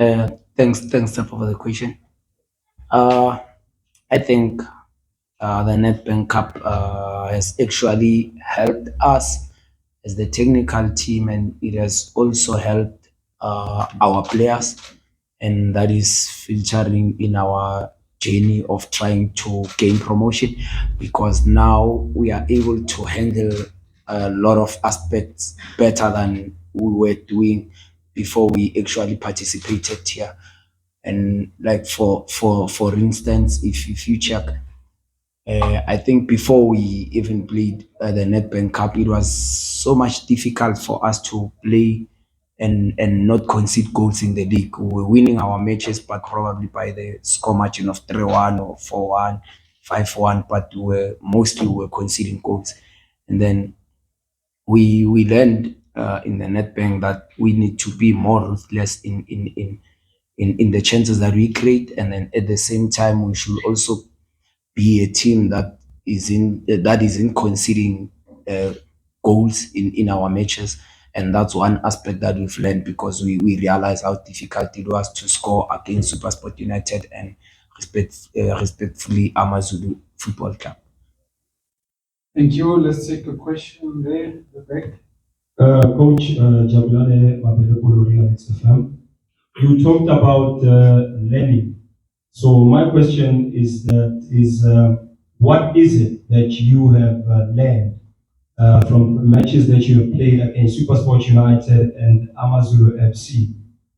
Thanks for the question. Uh, I think the Nedbank Cup has actually helped us as the technical team, and it has also helped our players, and that is filtering in our journey of trying to gain promotion, because now we are able to handle a lot of aspects better than we were doing before we actually participated here. And like for instance, if you check, I think before we even played the Nedbank Cup, it was so much difficult for us to play and not concede goals in the league. We were winning our matches, but probably by the score margin of 3-1 or 4-1, 5-1, but we were conceding goals. And then we learned in the Nedbank that we need to be more ruthless in the chances that we create, and then at the same time we should also be a team that isn't conceding uh, goals in our matches. And that's one aspect that we've learned, because we realize how difficult it was to score against Supersport United and respectfully Amazulu Football Club. Thank you. Let's take a question there at the back. Coach Jabulane Mabelopolori on XFM. You talked about learning. So my question is what is it that you have learned from matches that you have played against Supersport United and Amazulu FC?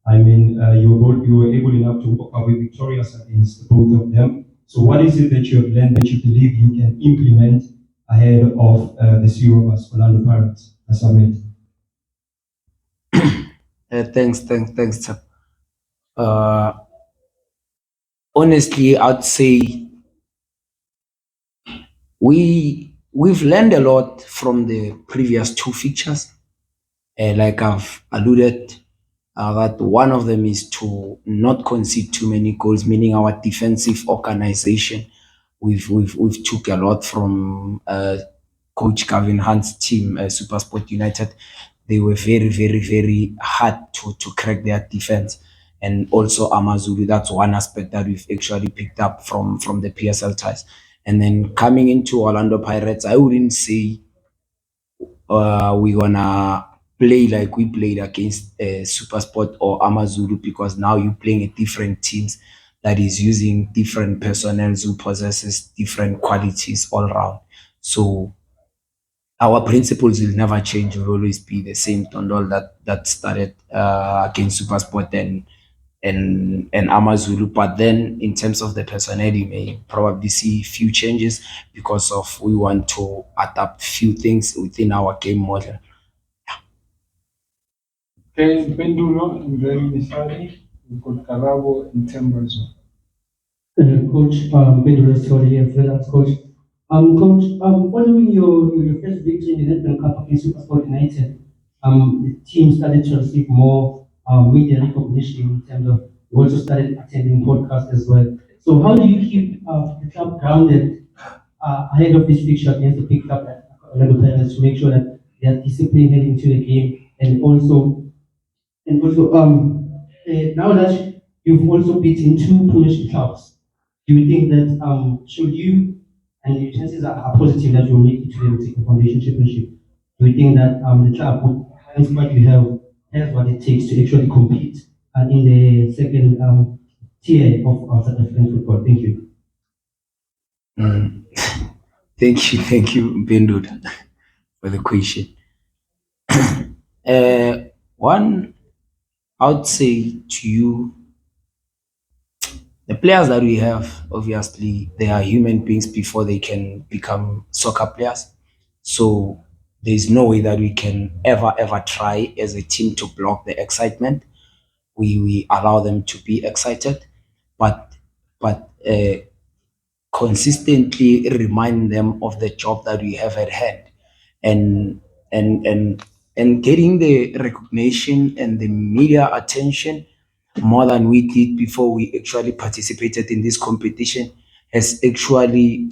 I mean, you were able enough to walk away victorious against both of them. So what is it that you have learned that you believe you can implement ahead of the Seahawks Orlando Pirates as I made? Thanks. Uh, Honestly, I'd say we've learned a lot from the previous two features. Like I've alluded, that one of them is to not concede too many goals, meaning our defensive organization. We've took a lot from Coach Gavin Hunt's team, Supersport United. They were very hard to crack their defense, and also Amazulu. That's one aspect that we've actually picked up from the PSL ties. And then coming into Orlando Pirates, I wouldn't say we're gonna play like we played against Supersport or Amazulu, because now you're playing at different teams that is using different personnel who possesses different qualities all around. So our principles will never change. Will always be the same Dondol that started against Supersport and Amazulu. But then in terms of the personnel, you may probably see few changes, because of we want to adapt few things within our game model. Okay, Bendulo and then Misari. We've got Karabo and Tembazo. Coach, Pedro Story and freelance coach. Coach, following your first victory in the Nedbank Cup against Supersport United, the team started to receive more media recognition in terms of you also started attending podcasts as well. So how do you keep the club grounded ahead of this fixture against the big club at Orlando Pirates to make sure that they are disciplined heading into the game, and also now that you've also beaten two Premiership clubs, do you think that should you, and the chances are positive that you'll make it to the Foundation Championship, do you think that the club would hence what you have has what it takes to actually compete in the second tier of South African football? Thank you. Mm. Thank you, Bendud, for the question. One, I would say to you, the players that we have, obviously, they are human beings before they can become soccer players. So there's no way that we can ever try as a team to block the excitement. We allow them to be excited, but but consistently remind them of the job that we have at hand, and and and and getting the recognition and the media attention more than we did before we actually participated in this competition has actually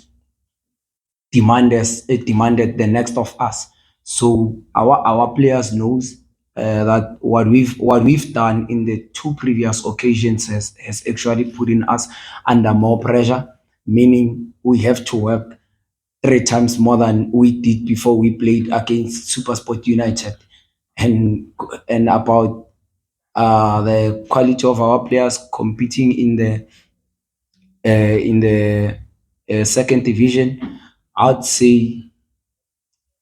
demanded the next of us. So our players knows that what we've done in the two previous occasions has actually put in us under more pressure, meaning we have to work three times more than we did before we played against Supersport United, and about the quality of our players competing in the second division. I'd say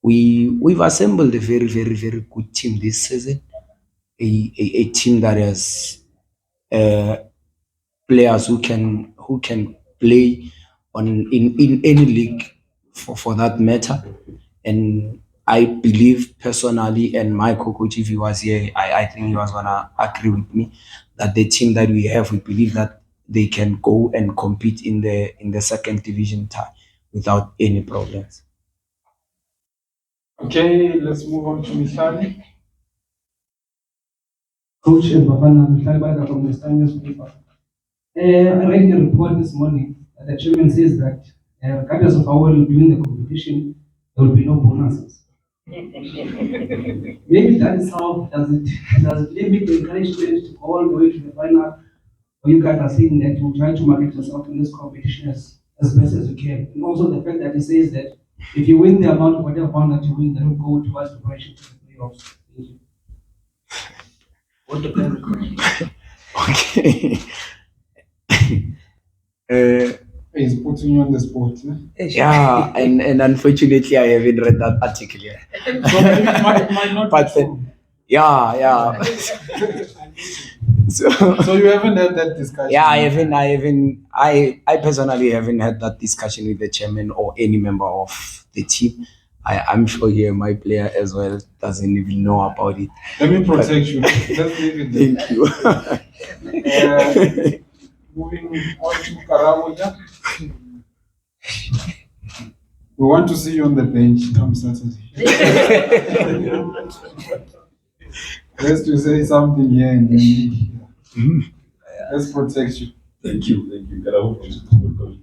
we've assembled a very very very good team this season, a team that has uh, players who can play in any league for that matter. And I believe personally, and my coach, if he was here, I think he was gonna agree with me that the team that we have, we believe that they can go and compete in the second division tie without any problems. Okay, let's move on to Misali. Coach Bafana Mhlabada from the Star newspaper. I read a report this morning that the chairman says that regardless of how well you do in the competition, there will be no bonuses. Maybe that is how does it limit the encouragement to go all the way to the final, or you guys are saying that you try to market yourself in this competition as best as you can. And also the fact that he says that if you win the amount of whatever amount that you win, then will go towards preparation for the playoffs. Thank you. What the plan? Okay. uh, He's putting you on the spot. yeah, and unfortunately, I haven't read that article yet. So it might not But be then, true. yeah. so So you haven't had that discussion? yeah, I personally haven't had that discussion with the chairman or any member of the team. I'm sure here my player as well doesn't even know about it. Let me protect you. Let's leave it there. Thank you. Moving on to Karamoja. We want to see you on the bench come Saturday. Let's to say something here and then let's protect you. Thank you. Hello, from Supersport coach.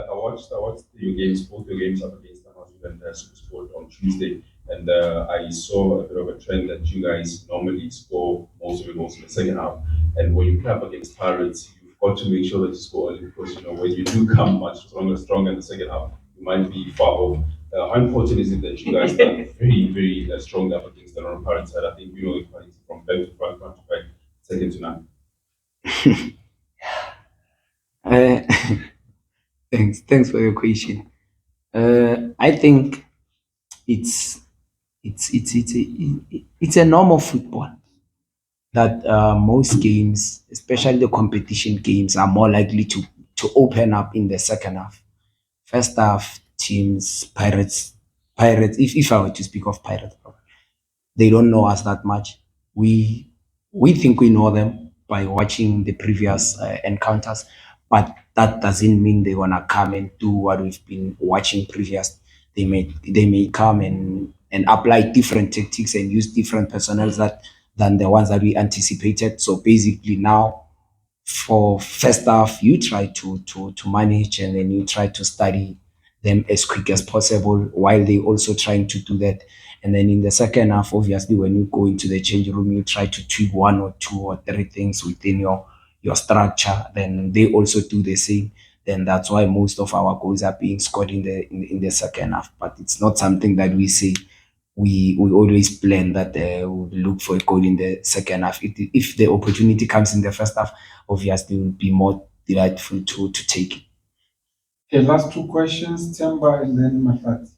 I watched your games, both your games up against Amazon and Supersport on Tuesday, and I saw a bit of a trend that you guys normally score most of your goals in the second half. And when you play up against Pirates, you've got to make sure that you score early because when you do come much stronger in the second half, you might be far off. How important is it that you guys are very, very strong up against the Pirates side? I think from back to front to back, second to none. Uh, thanks for your question. I think it's it's a normal football that most games, especially the competition games, are more likely to open up in the second half. First half, teams, Pirates. If I were to speak of Pirates, they don't know us that much. We think we know them by watching the previous encounters, but that doesn't mean they're gonna come and do what we've been watching previous. They may come and apply different tactics and use different personnel than the ones that we anticipated. So basically now for first half you try to manage, and then you try to study them as quick as possible while they also trying to do that. And then in the second half, obviously when you go into the change room, you try to tweak one or two or three things within your structure, then they also do the same. Then that's why most of our goals are being scored in the second half. But it's not something that we say we always plan that we'll look for a goal in the second half. If the opportunity comes in the first half, obviously we'll be more delightful to take it. Okay, last two questions, Temba and then Mafat.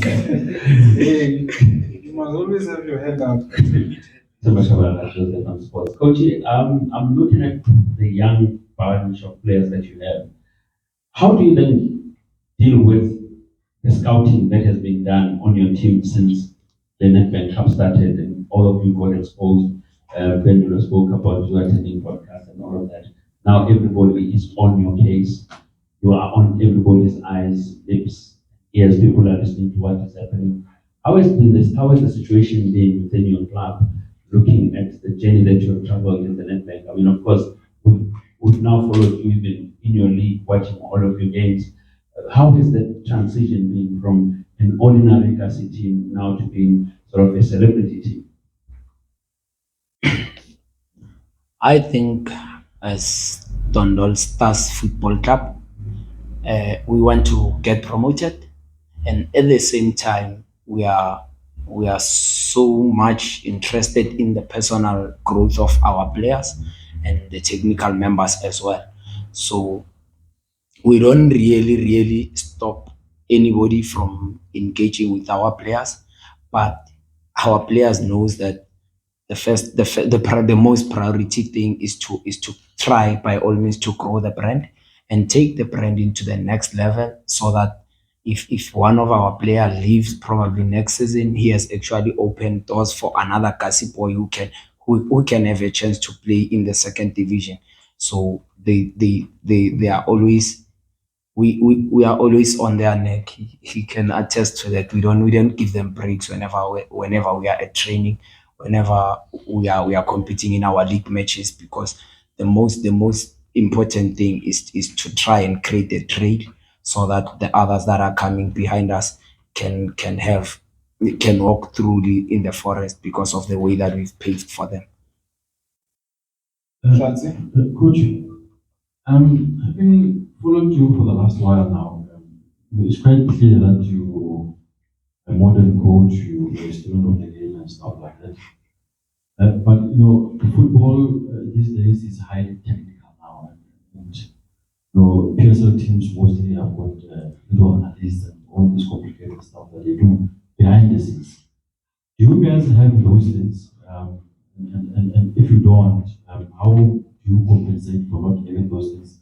Hey, you must always have your head up. So much about Joseph on sports. Coach, I'm looking at the young bunch of players that you have. How do you then deal with the scouting that has been done on your team since the Nedbank Cup started and all of you got exposed? Benjamin spoke about you attending podcasts and all of that. Now everybody is on your case. You are on everybody's eyes, lips, ears. People are listening to what is happening. How has been this? How has the situation been within your club, looking at the journey that you have traveled in the Nedbank? I mean, of course, we've now followed you even in your league, watching all of your games. How has the transition been from an ordinary Kasi team now to being sort of a celebrity team? I think as Dondol Stars Football Club, we want to get promoted, and at the same time, we are so much interested in the personal growth of our players and the technical members as well. So we don't really stop anybody from engaging with our players, but our players knows that the most priority thing is to try by all means to grow the brand and take the brand into the next level, so that if one of our player leaves probably next season, he has actually opened doors for another Kasi boy who can have a chance to play in the second division. So they are always, we are always on their neck. He can attest to that. We don't give them breaks whenever we are at training, whenever we are competing in our league matches, because the most important thing is to try and create a trade, so that the others that are coming behind us can walk through in the forest because of the way that we've paved for them. Shansi? Coach, having followed you for the last while now, it's quite clear that you are a modern coach, you're a student of the game and stuff like that. But football these days is highly technical now, and PSL teams mostly have got video analysts and all this complicated stuff that they do behind the scenes. Do you guys have those things? And if you don't, how do you compensate for not having those things?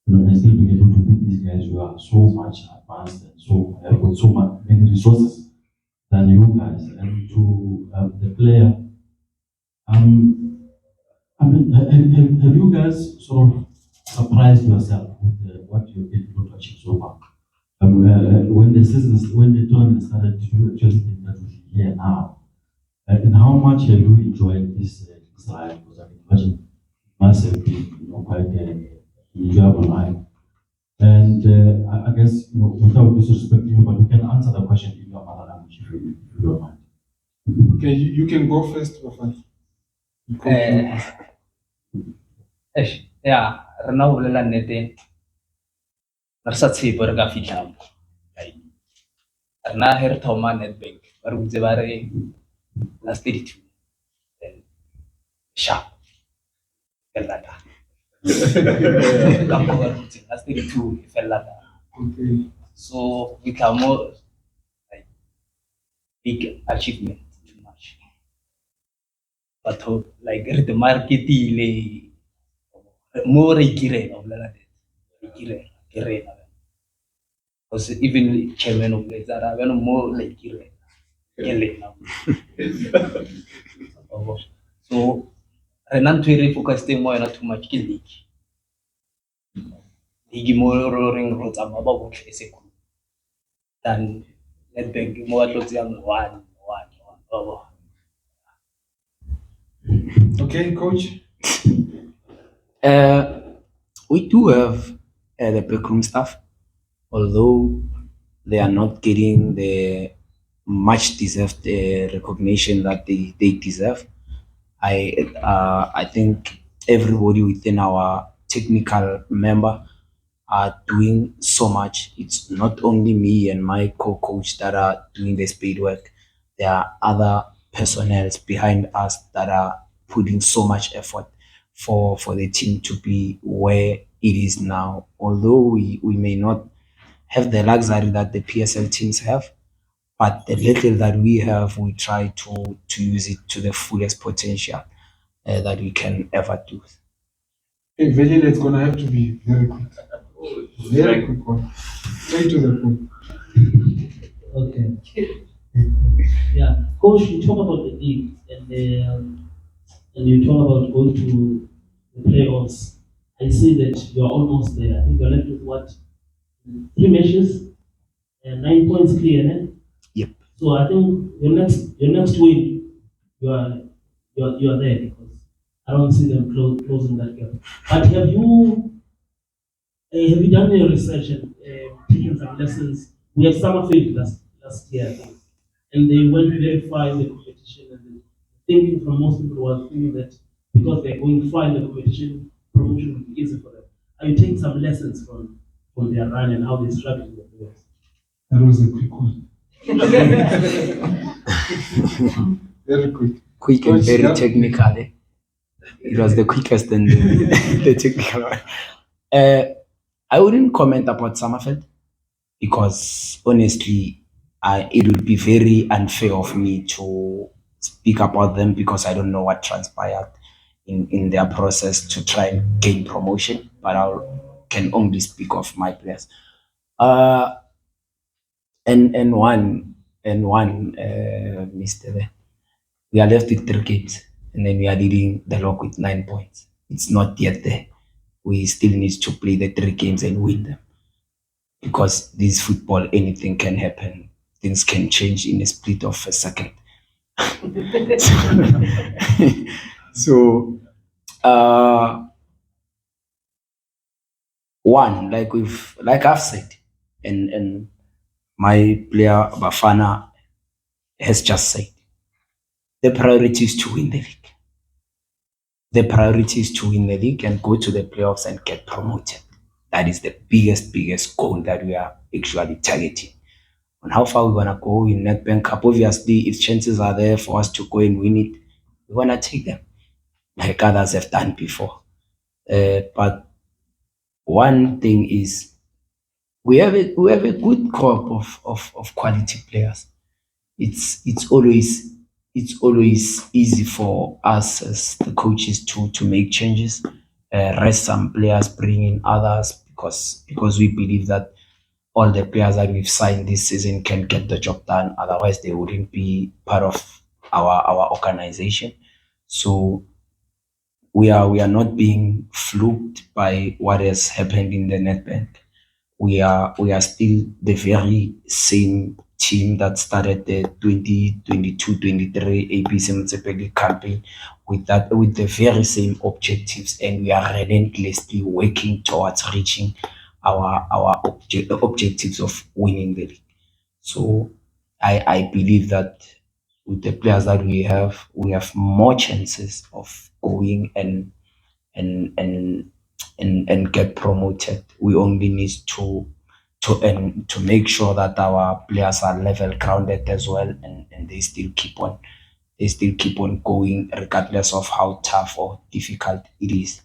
And still being able to beat these guys who are so much advanced and so have got so many resources than you guys, and to the player. I mean, have you guys sort of surprised yourself with what you've been able to achieve so far? When the tournament started, you actually think that we're here now, and how much have you enjoyed this ride? Because I can imagine it must have been quite an enjoyable ride. And I guess without disrespecting you, but you can answer the question in your mother language if you don't mind. Okay, you can go first, Bafana. Ya, rena ho bolela nnete, re sa tshepe re ka fihla mo. Rena he re thoma Nedbank, ba re butse ba re last 32, then sharp, fella da. Ka moo ba re butse last 32 e fella da. Okay. So we come more like big achievement too much. But like re the market ile more ikirela ho bolela nnete, ikirela. Because even chairman of the Zara, we more like so Renan to focus more not too much league. League more roaring roads about than Nedbank more lots young one. Okay, coach. We do have the backroom staff, although they are not getting the much deserved recognition that they deserve. I think everybody within our technical member are doing so much. It's not only me and my co-coach that are doing the spade work. There are other personnel behind us that are putting so much effort for the team to be where it is now. Although we may not have the luxury that the PSL teams have, but the little that we have, we try to use it to the fullest potential that we can ever do. Hey, Vegeta, it's gonna have to be very quick. Very quick one. Straight to the point. Okay. Yeah, coach, you talk about the league and you talk about going to the playoffs. I see that you're almost there. I think you're left with what, 3 matches and 9 points clear, eh? Yep. So I think your next win, you are there, because I don't see them closing that gap. But have you done your research and taken some lessons? We had summer field last year, I think. And they went very far in the competition. And the thinking from most people was thinking that because they're going far in the competition, promotion will be easy for them. Are you taking some lessons from their run and how they struggle in the players? That was a quick one. Very quick. Quick and Coach, very yeah. technical. Eh? It was the quickest and the technical one. I wouldn't comment about Summerfield because honestly, it would be very unfair of me to speak about them because I don't know what transpired in their process to try and gain promotion. But I can only speak of my players. Uh, and one, Mr. There. We are left with 3 games, and then we are leading the log with 9 points. It's not yet there. We still need to play the 3 games and win them because this football, anything can happen. Things can change in a split of a second. so, one, like I've said, and my player Bafana has just said, the priority is to win the league. The priority is to win the league and go to the playoffs and get promoted. That is the biggest goal that we are actually targeting. On how far we wanna go in Nedbank Cup, obviously, if chances are there for us to go and win it, we wanna take them, like others have done before. But one thing is, we have a good crop of quality players. It's always easy for us as the coaches to make changes, rest some players, bring in others because we believe that all the players that we've signed this season can get the job done. Otherwise, they wouldn't be part of our organization. So we are not being fluked by what has happened in the Nedbank. We are still the very same team that started the 2022-23 ABC Motsepe League campaign with the very same objectives, and we are relentlessly working towards reaching our objectives of winning the league. So I believe that with the players that we have more chances of going and get promoted. We only need to make sure that our players are level grounded as well, and they still keep on going regardless of how tough or difficult it is.